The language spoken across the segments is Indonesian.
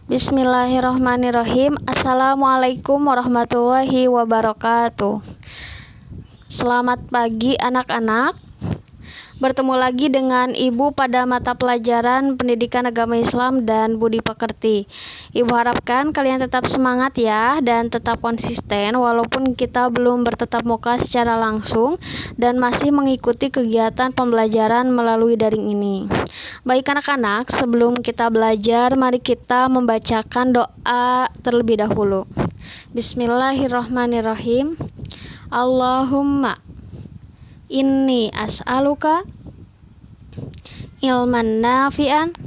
Bismillahirrahmanirrahim. Assalamualaikum warahmatullahi wabarakatuh. Selamat pagi anak-anak. Bertemu lagi dengan Ibu pada mata pelajaran Pendidikan Agama Islam dan Budi Pekerti. Ibu harapkan kalian tetap semangat ya dan tetap konsisten walaupun kita belum bertatap muka secara langsung dan masih mengikuti kegiatan pembelajaran melalui daring ini. Baik anak-anak, sebelum kita belajar, mari kita membacakan doa terlebih dahulu. Bismillahirrahmanirrahim. Allahumma inni as'aluka ilman nafi'an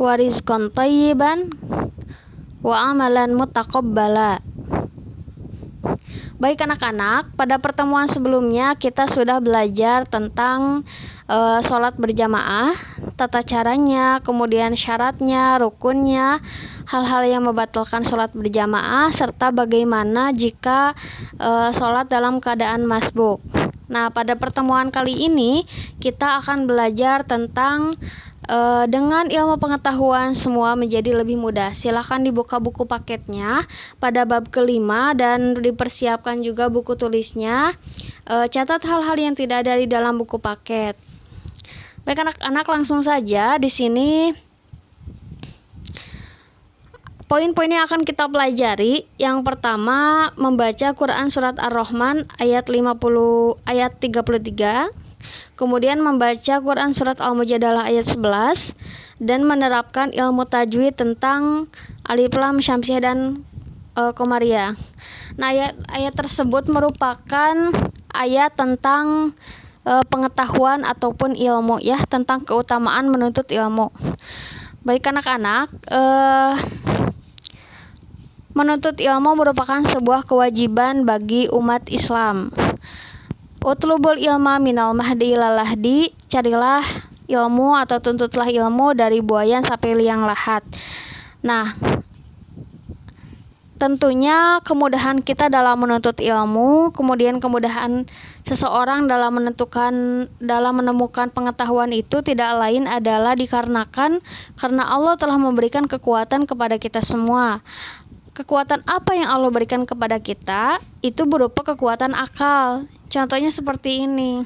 wa rizqan thayyiban wa amalan mutaqabbala. Baik anak-anak, pada pertemuan sebelumnya kita sudah belajar tentang sholat berjamaah, tata caranya, kemudian syaratnya, rukunnya, hal-hal yang membatalkan sholat berjamaah, serta bagaimana jika sholat dalam keadaan masbuk. Nah, pada pertemuan kali ini kita akan belajar tentang dengan ilmu pengetahuan semua menjadi lebih mudah. Silahkan dibuka buku paketnya pada bab kelima dan dipersiapkan juga buku tulisnya. Catat hal-hal yang tidak ada di dalam buku paket. Baik anak-anak, langsung saja di sini. Poin-poin yang akan kita pelajari, yang pertama membaca Quran surat Ar-Rahman ayat 33, kemudian membaca Quran surat Al-Mujadalah ayat 11 dan menerapkan ilmu tajwid tentang alif lam syamsiah dan komariah. Nah, ayat tersebut merupakan ayat tentang pengetahuan ataupun ilmu ya, tentang keutamaan menuntut ilmu. Baik anak-anak, menuntut ilmu merupakan sebuah kewajiban bagi umat Islam. Utlubul ilma minal mahdi ilal lahdi, carilah ilmu atau tuntutlah ilmu dari buayan sampai liang lahat. Nah, tentunya kemudahan kita dalam menuntut ilmu, kemudian kemudahan seseorang dalam menemukan pengetahuan itu tidak lain adalah dikarenakan karena Allah telah memberikan kekuatan kepada kita semua. Kekuatan apa yang Allah berikan kepada kita itu berupa kekuatan akal. Contohnya seperti ini.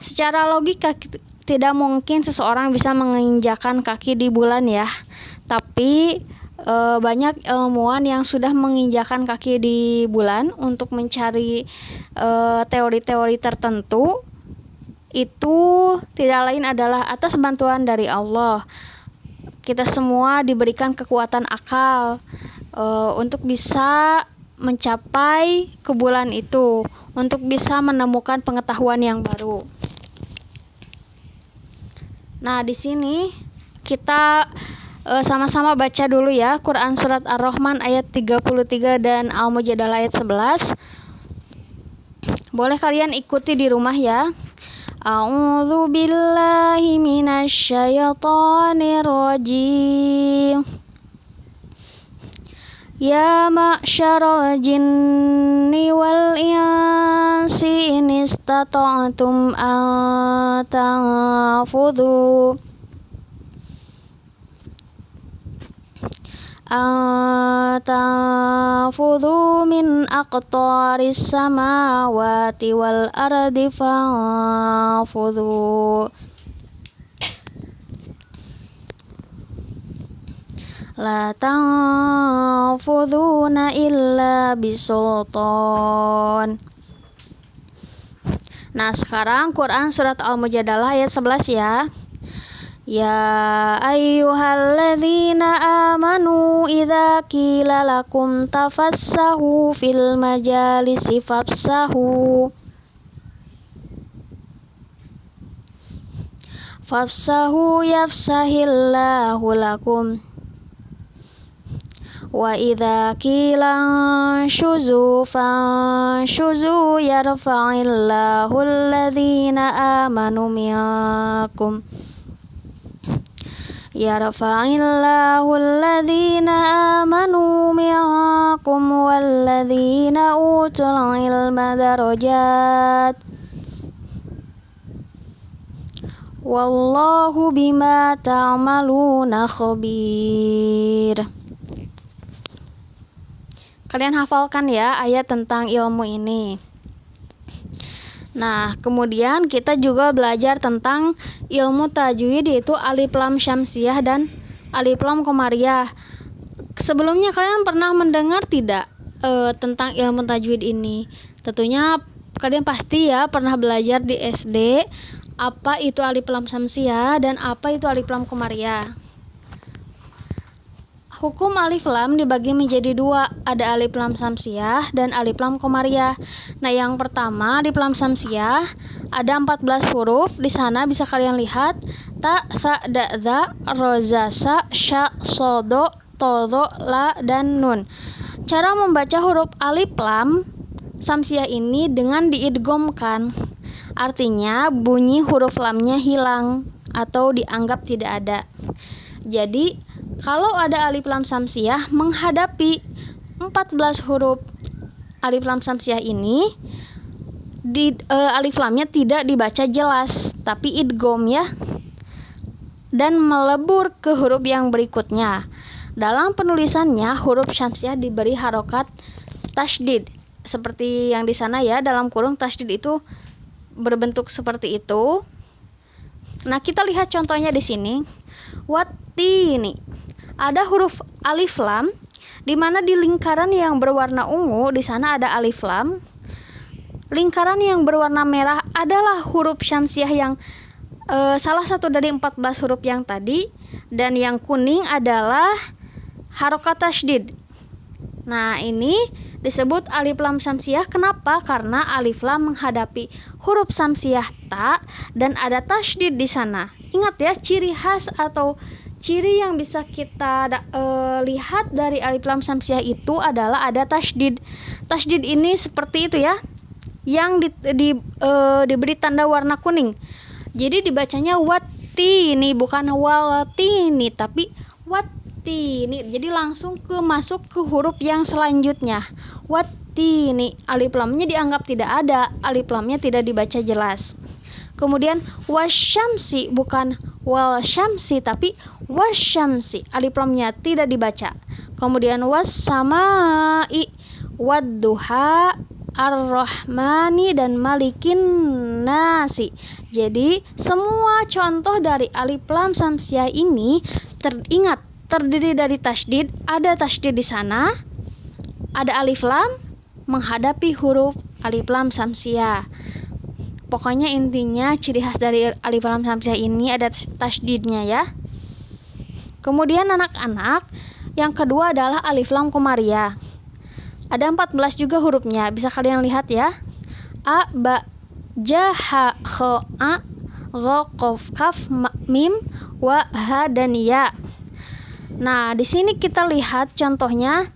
Secara logika tidak mungkin seseorang bisa menginjakkan kaki di bulan ya. Tapi banyak ilmuwan yang sudah menginjakkan kaki di bulan untuk mencari teori-teori tertentu. Itu tidak lain adalah atas bantuan dari Allah. Kita semua diberikan kekuatan akal untuk bisa mencapai ke bulan itu, untuk bisa menemukan pengetahuan yang baru. Nah, di sini kita sama-sama baca dulu ya Quran surat Ar-Rahman ayat 33 dan Al-Mujadalah ayat 11. Boleh kalian ikuti di rumah ya. A'udzu billahi minasyaitonir rajim. Ya ma'syaral jinni wal insi in istata'tum an tanfudhu min aqtaris samawati wal ardi fanfudhu la tanfudhuna illa bisultan. Nah, sekarang Quran surat Al-Mujadalah ayat 11 ya. Ya ayyuhalladzina amanu idza qila lakum tafassahu fil majalisi fafsahu yafsahillahu lakum wa idza qila syuzu fanshuzu yarfa'illahu alladzina amanu minkum walladzina utul ilma darajat Wallahu bima ta'maluna khabir. Kalian hafalkan ya ayat tentang ilmu ini. Nah, kemudian kita juga belajar tentang ilmu tajwid, yaitu alif lam syamsiah dan alif lam qamariyah. Sebelumnya kalian pernah mendengar tidak tentang ilmu tajwid ini? Tentunya kalian pasti ya pernah belajar di SD apa itu alif lam syamsiah dan apa itu alif lam qamariyah. Hukum alif lam dibagi menjadi dua, ada alif lam syamsiah dan alif lam qamariyah. Nah, yang pertama alif lam syamsiah ada 14 huruf. Di sana bisa kalian lihat ta, sa, da, za, ro, za, sa, sya, sodo, todo, la, dan nun. Cara membaca huruf alif lam syamsiah ini dengan diidghamkan. Artinya bunyi huruf lamnya hilang atau dianggap tidak ada. Jadi kalau ada alif lam syamsiah menghadapi 14 huruf alif lam syamsiah ini, alif lamnya tidak dibaca jelas, tapi idgham ya, dan melebur ke huruf yang berikutnya. Dalam penulisannya huruf syamsiah diberi harokat tasydid, seperti yang di sana ya, dalam kurung tasydid itu berbentuk seperti itu. Nah, kita lihat contohnya di sini. Wattini. Ada huruf alif lam di mana di lingkaran yang berwarna ungu di sana ada alif lam. Lingkaran yang berwarna merah adalah huruf syamsiah yang salah satu dari 14 huruf yang tadi, dan yang kuning adalah harokat tasydid. Nah, ini disebut alif lam syamsiah. Kenapa? Karena alif lam menghadapi huruf syamsiah ta dan ada tasydid di sana. Ingat ya, ciri khas atau ciri yang bisa kita lihat dari alif lam syamsiah itu adalah ada tasydid. Tasydid ini seperti itu ya, yang diberi tanda warna kuning. Jadi dibacanya wattini, bukan waltini, tapi wattini. Jadi langsung masuk ke huruf yang selanjutnya. Wattini, alif lamnya dianggap tidak ada, alif lamnya tidak dibaca jelas. Kemudian wasyamsi, bukan walsyamsi tapi wasyamsi, alif lamnya tidak dibaca. Kemudian wassamai, wadduha, ar-rahmani, dan malikin nasi. Jadi semua contoh dari alif lam syamsiah ini terdiri dari tasydid. Ada tasydid di sana, ada alif lam menghadapi huruf alif lam syamsiah. Pokoknya intinya ciri khas dari alif lam syamsiah ini ada tasydidnya ya. Kemudian anak-anak, yang kedua adalah alif lam qamariyah. Ada 14 juga hurufnya, bisa kalian lihat ya. A, ba, ja, ha, kha, a, gha, qaf, kaf, mim, wa, ha, dan ya. Nah, di sini kita lihat contohnya.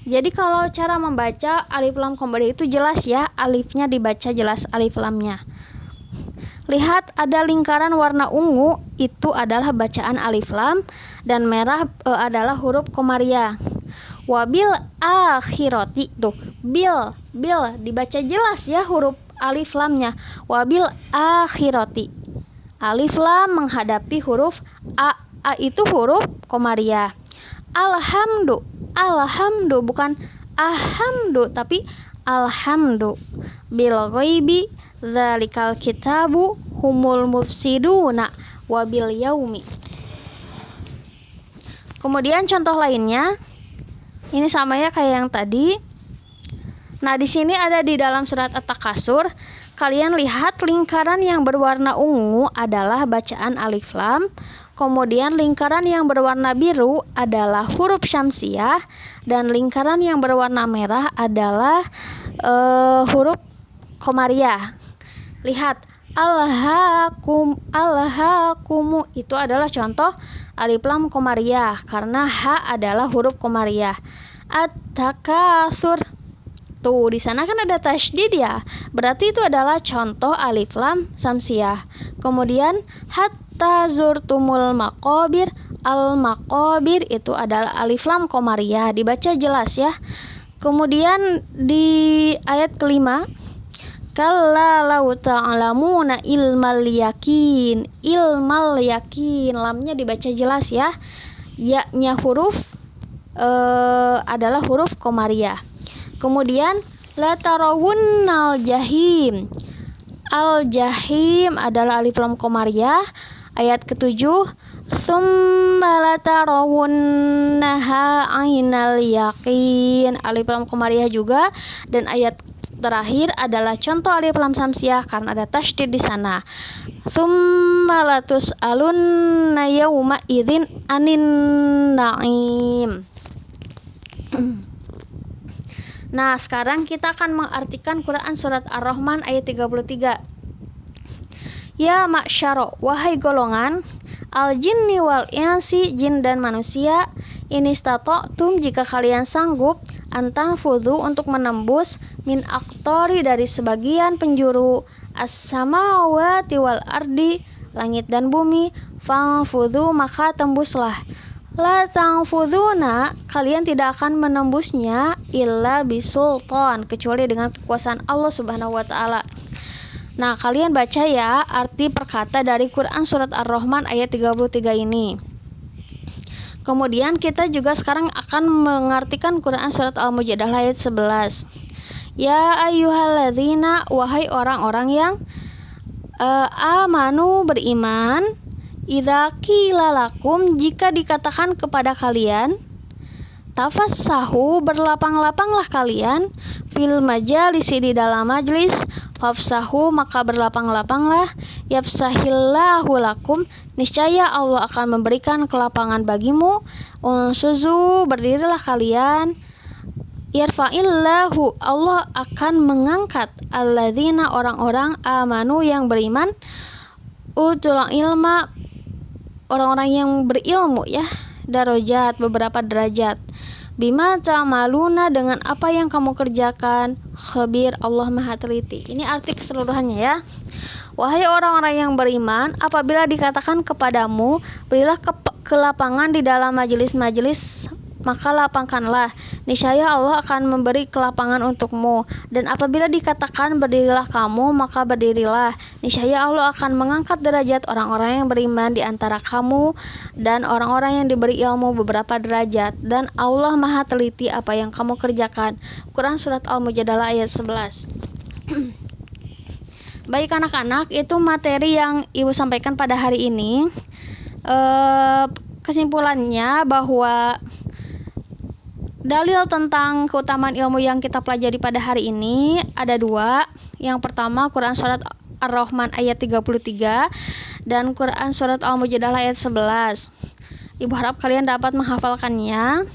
Jadi kalau cara membaca alif lam qamariyah itu jelas ya, alifnya dibaca jelas alif lamnya. Lihat ada lingkaran warna ungu, itu adalah bacaan alif lam, dan merah adalah huruf qamariyah. Wabil akhirati, tuh bil dibaca jelas ya huruf alif lamnya. Wabil akhirati, alif lam menghadapi huruf a itu huruf qamariyah. Alhamdu bukan ahamdu tapi alhamdu. Bil ghaibi dzalikal kitabu humul mufsiduna wabil yaumi. Kemudian contoh lainnya ini sama ya kayak yang tadi. Nah, di sini ada di dalam surat At-Takasur. Kalian lihat lingkaran yang berwarna ungu adalah bacaan alif lam. Kemudian lingkaran yang berwarna biru adalah huruf syamsiah, dan lingkaran yang berwarna merah adalah huruf qamariyah. Lihat, alhaakumu itu adalah contoh alif lam qamariyah karena ha adalah huruf qamariyah. At-takasur, tuh di sana kan ada tasydid ya, berarti itu adalah contoh alif lam syamsiah. Kemudian hatta zurtumul maqabir, al-maqabir itu adalah alif lam qamariyah, dibaca jelas ya. Kemudian di ayat kelima, kalla law ta'lamuna ilmal yakin. Ilmal yakin, lamnya dibaca jelas ya. Ya-nya huruf adalah huruf komariah. Kemudian la tarawunnal jahim. Al jahim adalah alif lam komariah. Ayat ke-7, tsumma la tarawunnaha ainal yaqin, alif lam komariah juga. Dan ayat terakhir adalah contoh alif lam samsiah karena ada tasydid di sana. Tsumma la tus'alunna yauma idzin anin na'im. Nah, sekarang kita akan mengartikan Quran surat Ar-Rahman ayat 33. Ya ma'syaro, wahai golongan al-jinni wal insi, jin dan manusia, inistata'tum, jika kalian sanggup, antanfudhu, untuk menembus, min aqtori, dari sebagian penjuru, as-samawati wal ardi, langit dan bumi, fangfudhu, maka tembuslah. La tangfudhuna, kalian tidak akan menembusnya, illa bisultan, kecuali dengan kekuasaan Allah Subhanahu wa taala. Nah, kalian baca ya arti perkata dari Quran surat Ar-Rahman ayat 33 ini. Kemudian kita juga sekarang akan mengartikan Quran surat Al-Mujadalah ayat 11. Ya ayyuhalladzina, wahai orang-orang yang amanu, beriman, idza qila lakum, jika dikatakan kepada kalian, tafassahu, berlapang-lapanglah kalian, fil majalisi, di dalam majlis, fafsahu, maka berlapang-lapanglah, yafsahillahu lakum, niscaya Allah akan memberikan kelapangan bagimu, unsuzu, berdirilah kalian, yarfa'illahu, Allah akan mengangkat, alladzina, orang-orang, amanu, yang beriman, utul ilma, orang-orang yang berilmu ya, darajat, beberapa derajat, bima ta'maluna, dengan apa yang kamu kerjakan, khabir, Allah maha teliti. Ini arti keseluruhannya ya. Wahai orang-orang yang beriman, apabila dikatakan kepadamu, berilah kelapangan di dalam majelis-majelis, maka lapangkanlah, niscaya Allah akan memberi kelapangan untukmu. Dan apabila dikatakan berdirilah kamu, maka berdirilah, niscaya Allah akan mengangkat derajat orang-orang yang beriman di antara kamu dan orang-orang yang diberi ilmu beberapa derajat, dan Allah maha teliti apa yang kamu kerjakan. Quran surat Al-Mujadalah ayat 11. Baik anak-anak, itu materi yang Ibu sampaikan pada hari ini. Kesimpulannya bahwa dalil tentang keutamaan ilmu yang kita pelajari pada hari ini ada dua. Yang pertama Quran surat Ar-Rahman ayat 33 dan Quran surat Al-Mujadalah ayat 11. Ibu harap kalian dapat menghafalkannya.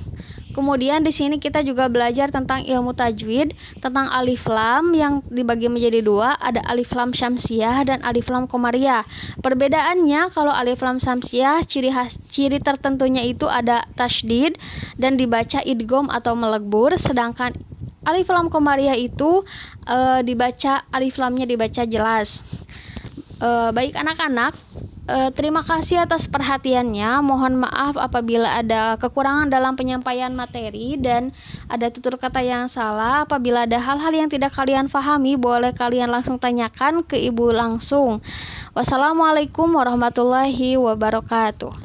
Kemudian di sini kita juga belajar tentang ilmu tajwid, tentang alif lam yang dibagi menjadi dua, ada alif lam syamsiah dan alif lam komariah. Perbedaannya, kalau alif lam syamsiah ciri tertentunya itu ada tasydid dan dibaca idgham atau melegbur, sedangkan alif lam komariah itu dibaca alif lamnya dibaca jelas. Baik anak-anak, terima kasih atas perhatiannya. Mohon maaf apabila ada kekurangan dalam penyampaian materi dan ada tutur kata yang salah. Apabila ada hal-hal yang tidak kalian pahami, boleh kalian langsung tanyakan ke Ibu langsung. Wassalamualaikum warahmatullahi wabarakatuh.